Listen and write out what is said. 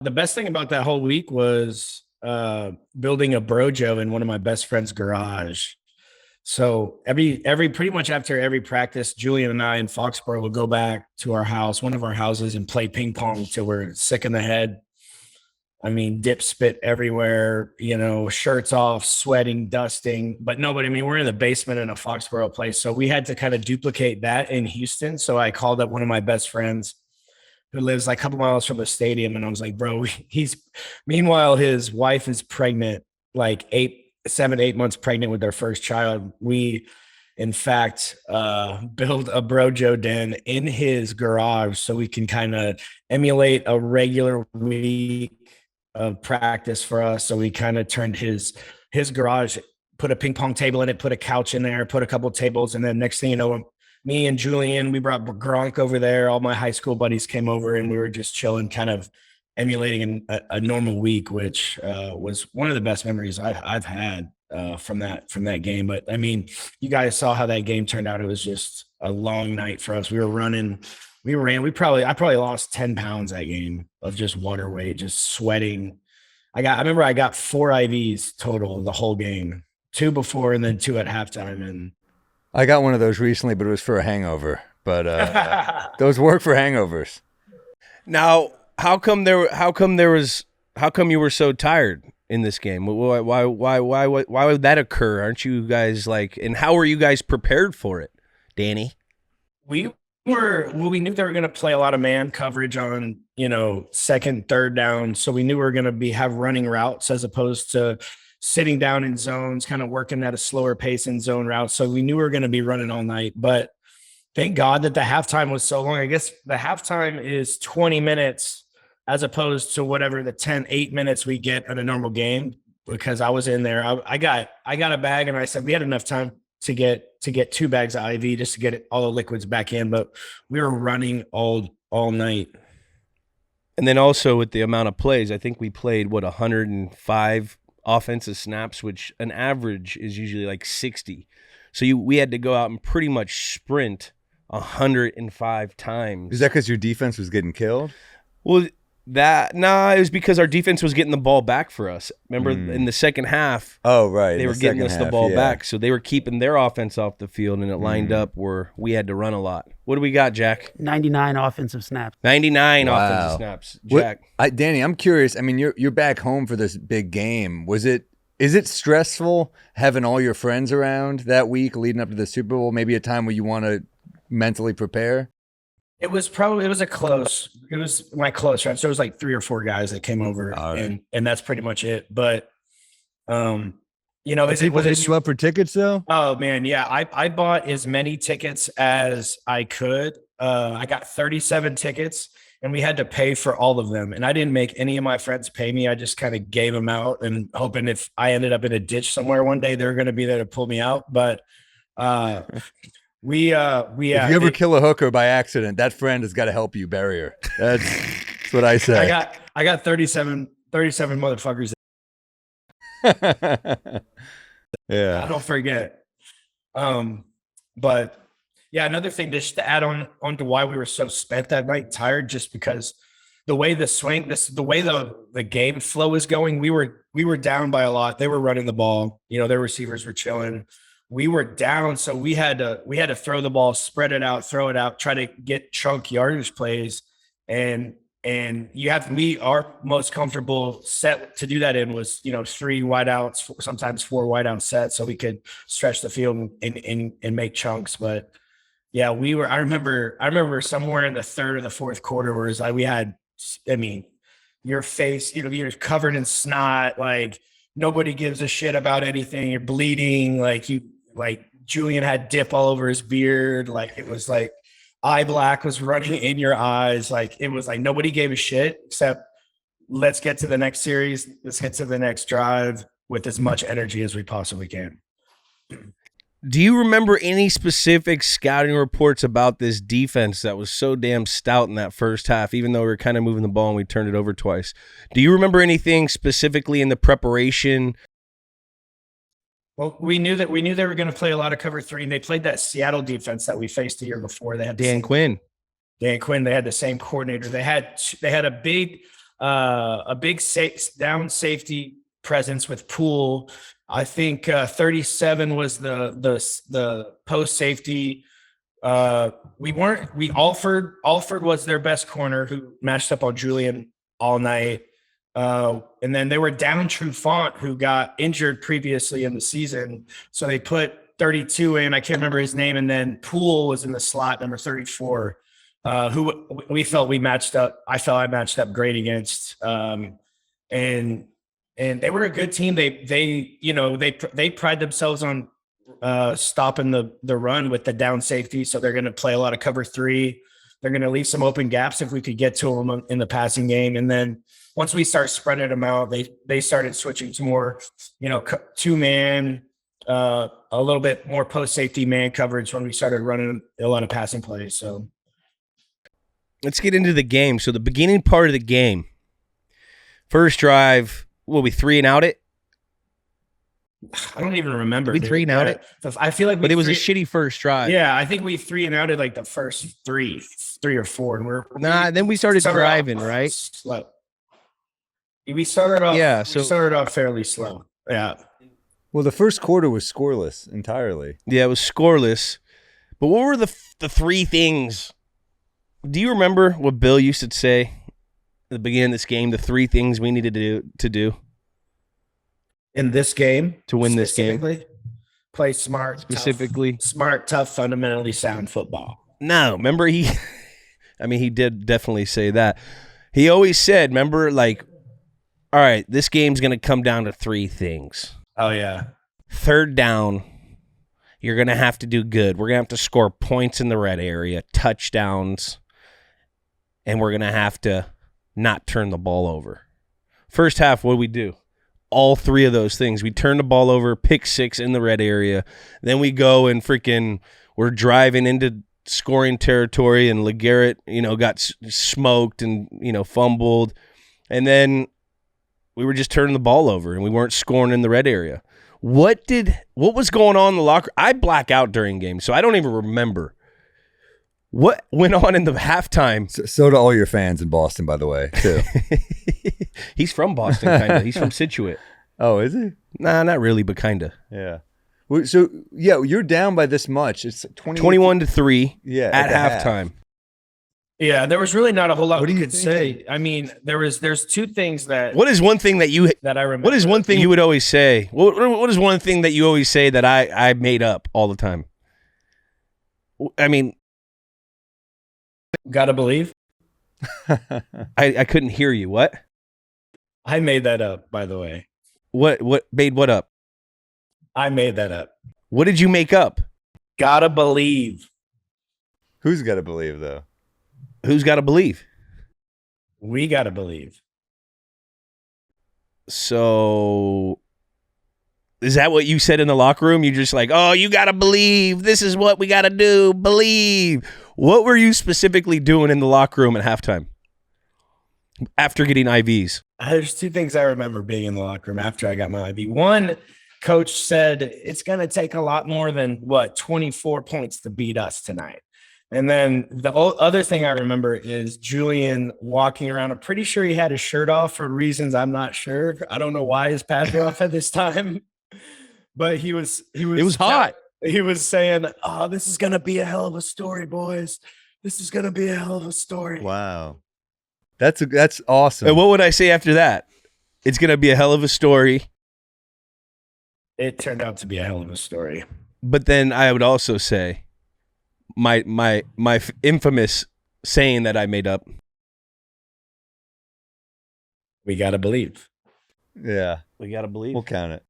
The best thing about that whole week was building a BroJo in one of my best friend's garage. So every pretty much after every practice, Julian and I in Foxborough would go back to our house, one of our houses, and play ping pong till we're sick in the head. I mean, dip spit everywhere, shirts off, sweating, dusting, but nobody, I mean, we're in the basement in a Foxborough place. So we had to kind of duplicate that in Houston. So I called up one of my best friends who lives like a couple miles from the stadium. And I was like, bro, meanwhile, his wife is pregnant, like 8 months pregnant with their first child. We, in fact, build a BroJo den in his garage so we can kind of emulate a regular week of practice for us. So we kind of turned his garage, put a ping pong table in it, put a couch in there, put a couple tables. And then next thing you know, me and Julian, we brought Gronk over there. All my high school buddies came over and we were just chilling, kind of emulating a normal week, which was one of the best memories I've had from that game. But I mean, you guys saw how that game turned out. It was just a long night for us. I probably lost 10 pounds that game of just water weight, just sweating. I remember I got 4 IVs total the whole game, 2 before and then 2 at halftime. And I got one of those recently, but it was for a hangover. But those work for hangovers. Now, how come you were so tired in this game? Why would that occur? Aren't you guys and how were you guys prepared for it, Danny? We knew they were going to play a lot of man coverage on, second, third down. So we knew we were going to have running routes as opposed to sitting down in zones, kind of working at a slower pace in zone routes. So we knew we were going to be running all night, but thank God that the halftime was so long. I guess the halftime is 20 minutes as opposed to whatever the 8 minutes we get at a normal game, because I was in there. I got a bag and I said we had enough time to get 2 bags of IV just to get all the liquids back in, but we were running all night. And then also with the amount of plays, I think we played 105 offensive snaps, which an average is usually like 60. So we had to go out and pretty much sprint 105 times. Is that because your defense was getting killed? Well, it was because our defense was getting the ball back for us. Remember in the second half? Oh, right. They were getting us the ball back. So they were keeping their offense off the field, and it lined up where we had to run a lot. What do we got, Jack? 99 offensive snaps. 99 offensive snaps. Jack. Danny, I'm curious. I mean, you're back home for this big game. Is it stressful having all your friends around that week leading up to the Super Bowl? Maybe a time where you want to mentally prepare? It was my close friends. So it was like 3 or 4 guys that came over, right. and that's pretty much it. But, was it you up for tickets though? Oh man. Yeah. I bought as many tickets as I could. I got 37 tickets and we had to pay for all of them. And I didn't make any of my friends pay me. I just kind of gave them out and hoping if I ended up in a ditch somewhere one day, they're going to be there to pull me out. But, if you ever kill a hooker by accident, that friend has got to help you bury her. That's what I say. I got 37 motherfuckers. Yeah. I don't forget. But yeah, another thing just to add on to why we were so spent that night, tired, just because the way the game flow was going, we were down by a lot. They were running the ball, their receivers were chilling. We were down, so we had to throw the ball, spread it out, throw it out, try to get chunk yardage plays, and our most comfortable set to do that in was 3 wideouts, sometimes 4 wideout sets, so we could stretch the field and make chunks. But yeah, I remember somewhere in the third or the fourth quarter where it's like we had, your face, you're covered in snot, like nobody gives a shit about anything. You're bleeding, like Julian had dip all over his beard. Like it was like eye black was running in your eyes. Like it was like nobody gave a shit except let's get to the next series. Let's get to the next drive with as much energy as we possibly can. Do you remember any specific scouting reports about this defense that was so damn stout in that first half, even though we were kind of moving the ball and we turned it over twice? Do you remember anything specifically in the preparation? Well, we knew they were going to play a lot of cover 3, and they played that Seattle defense that we faced the year before. They had Dan Quinn. They had the same coordinator. They had a big a big down safety presence with Poole. I think 37 was the post safety. Alford was their best corner who matched up on Julian all night. And then they were down Trufant, who got injured previously in the season. So they put 32 in. I can't remember his name. And then Poole was in the slot, number 34, who we felt we matched up. I felt I matched up great against. And they were a good team. They pride themselves on stopping the run with the down safety. So they're going to play a lot of cover 3. They're going to leave some open gaps if we could get to them in the passing game. And then once we start spreading them out, they started switching to more, 2-man, a little bit more post safety man coverage when we started running a lot of passing plays. So let's get into the game. So the beginning part of the game, first drive, will we 3-and-out it? I don't even remember. We 3-and-out it. I feel like, but it was a shitty first drive. Yeah, I think we 3-and-outed like the first three or four, and then we started driving, right? Slow. We started off. Yeah, we started off fairly slow. Yeah. Well, the first quarter was scoreless entirely. Yeah, it was scoreless. But what were the 3 things? Do you remember what Bill used to say at the beginning of this game? The 3 things we needed to do in this game to win this game. Play smart, tough, fundamentally sound football. No, remember he did definitely say that. He always said, remember, like, all right, this game's going to come down to 3 things. Oh, yeah. Third down, you're going to have to do good. We're going to have to score points in the red area, touchdowns, and we're going to have to not turn the ball over. First half, what do we do? All 3 of those things. We turn the ball over, pick 6 in the red area. Then we go and we're driving into scoring territory, and LeGarrette, got smoked and, fumbled. And then we were just turning the ball over, and we weren't scoring in the red area. What was going on in the locker? I black out during games, so I don't even remember what went on in the halftime. So do all your fans in Boston, by the way, too. He's from Boston, kind of. He's from Scituate. Oh, is he? Nah, not really, but kind of. Yeah. Well, so, yeah, you're down by this much. It's 21-3 at halftime. Yeah, there was really not a whole lot we could say. I mean, there's 2 things that. What is one thing that I remember? What is one thing you would always say? What is one thing that you always say that I made up all the time? I mean, gotta believe. I couldn't hear you. What? I made that up, by the way. What made what up? I made that up. What did you make up? Gotta believe. Who's got to believe, though? Who's got to believe? We got to believe. So is that what you said in the locker room? You're just like, oh, you got to believe. This is what we got to do. Believe. What were you specifically doing in the locker room at halftime after getting IVs? There's 2 things I remember being in the locker room after I got my IV. One, coach said it's going to take a lot more than 24 points to beat us tonight. And then the other thing I remember is Julian walking around. I'm pretty sure he had his shirt off for reasons I'm not sure. I don't know why his pants were off at this time, but he was. It was hot. He was saying, "Oh, this is gonna be a hell of a story, boys. This is gonna be a hell of a story." Wow, that's awesome. And what would I say after that? It's gonna be a hell of a story. It turned out to be a hell of a story. But then I would also say, my infamous saying that I made up. We gotta believe. Yeah, we gotta believe. We'll count it.